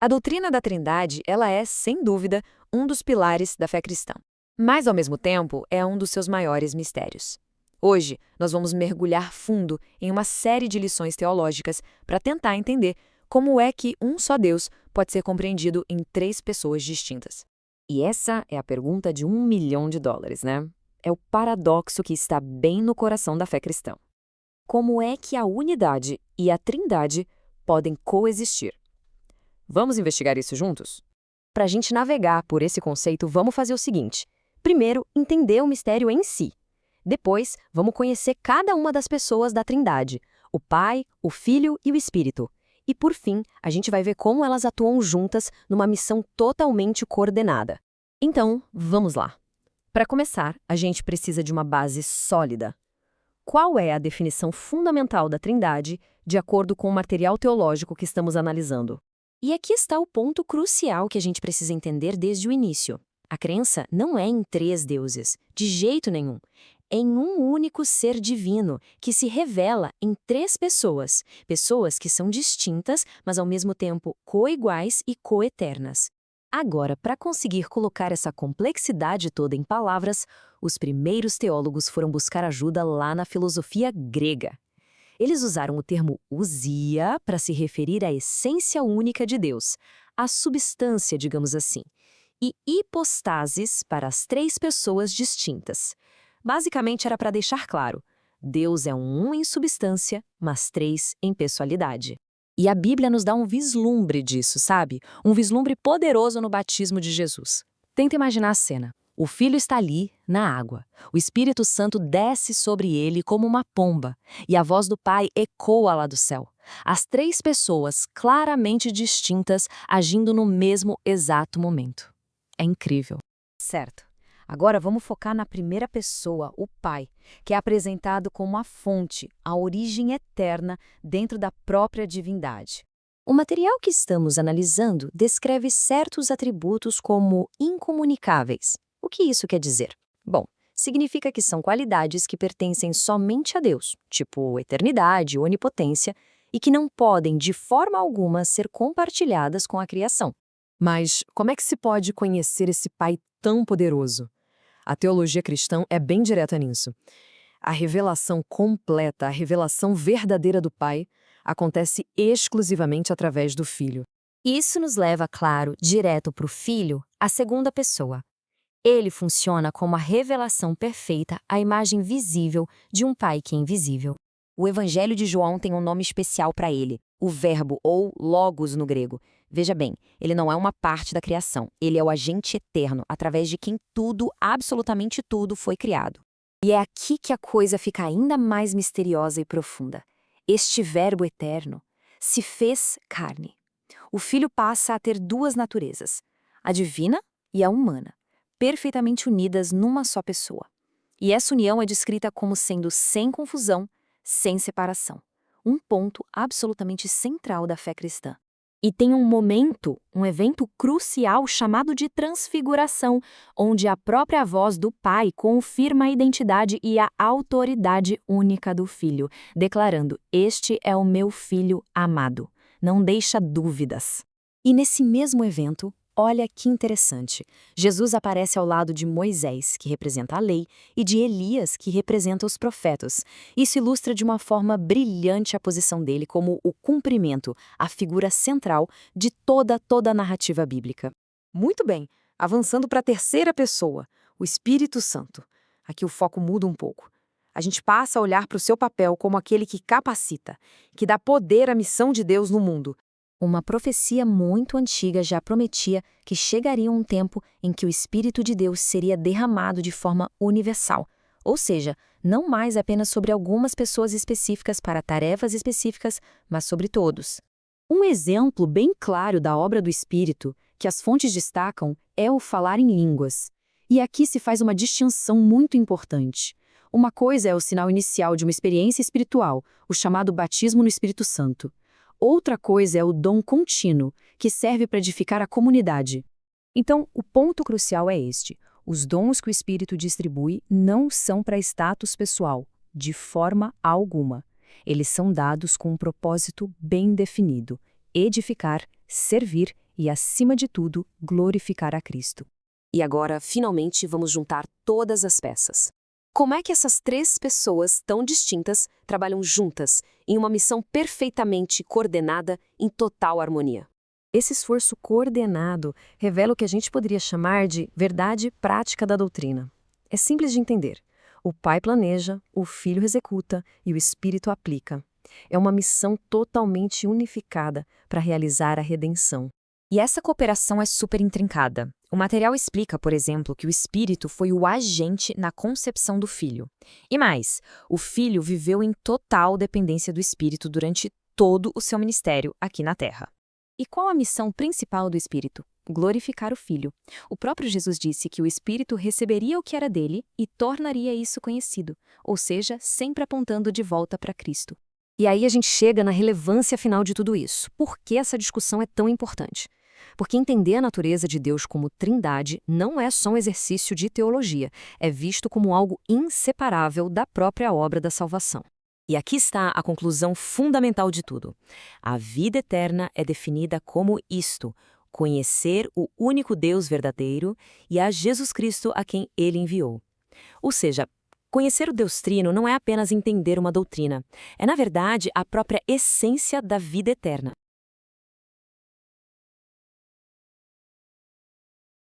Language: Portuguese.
A doutrina da Trindade, ela é, sem dúvida, um dos pilares da fé cristã. Mas, ao mesmo tempo, é um dos seus maiores mistérios. Hoje, nós vamos mergulhar fundo em uma série de lições teológicas para tentar entender como é que um só Deus pode ser compreendido em três pessoas distintas. E essa é a pergunta de $1 milhão, né? É o paradoxo que está bem no coração da fé cristã. Como é que a unidade e a Trindade podem coexistir? Vamos investigar isso juntos? Para a gente navegar por esse conceito, vamos fazer o seguinte. Primeiro, entender o mistério em si. Depois, vamos conhecer cada uma das pessoas da Trindade, o Pai, o Filho e o Espírito. E, por fim, a gente vai ver como elas atuam juntas numa missão totalmente coordenada. Então, vamos lá. Para começar, a gente precisa de uma base sólida. Qual é a definição fundamental da Trindade, de acordo com o material teológico que estamos analisando? E aqui está o ponto crucial que a gente precisa entender desde o início. A crença não é em três deuses, de jeito nenhum. É em um único ser divino, que se revela em três pessoas. Pessoas que são distintas, mas ao mesmo tempo coiguais e coeternas. Agora, para conseguir colocar essa complexidade toda em palavras, os primeiros teólogos foram buscar ajuda lá na filosofia grega. Eles usaram o termo ousia para se referir à essência única de Deus, à substância, digamos assim, e hipostases para as três pessoas distintas. Basicamente era para deixar claro, Deus é um em substância, mas três em pessoalidade. E a Bíblia nos dá um vislumbre disso, sabe? Um vislumbre poderoso no batismo de Jesus. Tenta imaginar a cena. O Filho está ali, na água. O Espírito Santo desce sobre ele como uma pomba, e a voz do Pai ecoa lá do céu. As três pessoas claramente distintas agindo no mesmo exato momento. É incrível. Certo. Agora vamos focar na primeira pessoa, o Pai, que é apresentado como a fonte, a origem eterna dentro da própria divindade. O material que estamos analisando descreve certos atributos como incomunicáveis. O que isso quer dizer? Bom, significa que são qualidades que pertencem somente a Deus, tipo eternidade, onipotência, e que não podem, de forma alguma, ser compartilhadas com a criação. Mas como é que se pode conhecer esse Pai tão poderoso? A teologia cristã é bem direta nisso. A revelação completa, a revelação verdadeira do Pai, acontece exclusivamente através do Filho. Isso nos leva, claro, direto para o Filho, a segunda pessoa. Ele funciona como a revelação perfeita, a imagem visível de um Pai que é invisível. O Evangelho de João tem um nome especial para ele, o Verbo, ou Logos no grego. Veja bem, ele não é uma parte da criação, ele é o agente eterno, através de quem tudo, absolutamente tudo, foi criado. E é aqui que a coisa fica ainda mais misteriosa e profunda. Este Verbo eterno se fez carne. O Filho passa a ter duas naturezas, a divina e a humana, perfeitamente unidas numa só pessoa. E essa união é descrita como sendo sem confusão, sem separação. Um ponto absolutamente central da fé cristã. E tem um momento, um evento crucial chamado de transfiguração, onde a própria voz do Pai confirma a identidade e a autoridade única do Filho, declarando: "Este é o meu Filho amado". Não deixa dúvidas. E nesse mesmo evento, olha que interessante, Jesus aparece ao lado de Moisés, que representa a lei, e de Elias, que representa os profetas. Isso ilustra de uma forma brilhante a posição dele como o cumprimento, a figura central de toda a narrativa bíblica. Muito bem, avançando para a terceira pessoa, o Espírito Santo. Aqui o foco muda um pouco. A gente passa a olhar para o seu papel como aquele que capacita, que dá poder à missão de Deus no mundo. Uma profecia muito antiga já prometia que chegaria um tempo em que o Espírito de Deus seria derramado de forma universal, ou seja, não mais apenas sobre algumas pessoas específicas para tarefas específicas, mas sobre todos. Um exemplo bem claro da obra do Espírito, que as fontes destacam, é o falar em línguas. E aqui se faz uma distinção muito importante. Uma coisa é o sinal inicial de uma experiência espiritual, o chamado batismo no Espírito Santo. Outra coisa é o dom contínuo, que serve para edificar a comunidade. Então, o ponto crucial é este. Os dons que o Espírito distribui não são para status pessoal, de forma alguma. Eles são dados com um propósito bem definido: edificar, servir e, acima de tudo, glorificar a Cristo. E agora, finalmente, vamos juntar todas as peças. Como é que essas três pessoas tão distintas trabalham juntas em uma missão perfeitamente coordenada em total harmonia? Esse esforço coordenado revela o que a gente poderia chamar de verdade prática da doutrina. É simples de entender. O Pai planeja, o Filho executa e o Espírito aplica. É uma missão totalmente unificada para realizar a redenção. E essa cooperação é super intrincada. O material explica, por exemplo, que o Espírito foi o agente na concepção do Filho. E mais, o Filho viveu em total dependência do Espírito durante todo o seu ministério aqui na Terra. E qual a missão principal do Espírito? Glorificar o Filho. O próprio Jesus disse que o Espírito receberia o que era dele e tornaria isso conhecido, ou seja, sempre apontando de volta para Cristo. E aí a gente chega na relevância final de tudo isso. Por que essa discussão é tão importante? Porque entender a natureza de Deus como trindade não é só um exercício de teologia, é visto como algo inseparável da própria obra da salvação. E aqui está a conclusão fundamental de tudo. A vida eterna é definida como isto: conhecer o único Deus verdadeiro e a Jesus Cristo a quem ele enviou. Ou seja, conhecer o Deus Trino não é apenas entender uma doutrina, é, na verdade, a própria essência da vida eterna.